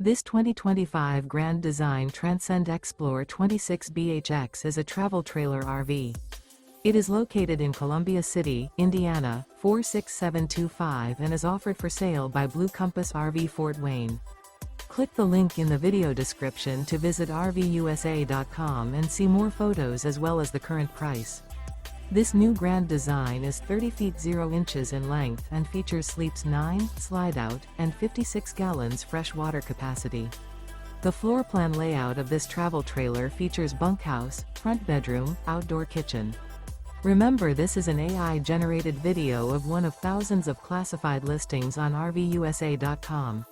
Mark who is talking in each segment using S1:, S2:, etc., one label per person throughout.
S1: This 2025 Grand Design Transcend Xplor 26BHX is a travel trailer RV. It is located in Columbia City, Indiana, 46725 and is offered for sale by Blue Compass RV Fort Wayne. Click the link in the video description to visit RVUSA.com and see more photos as well as the current price. This new Grand Design is 30 feet 0 inches in length and features sleeps 9, Slideout, and 56 gallons fresh water capacity. The floor plan layout of this travel trailer features bunkhouse, front bedroom, outdoor kitchen. Remember, this is an AI-generated video of one of thousands of classified listings on RVUSA.com.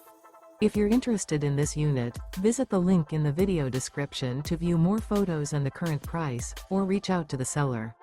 S1: If you're interested in this unit, visit the link in the video description to view more photos and the current price, or reach out to the seller.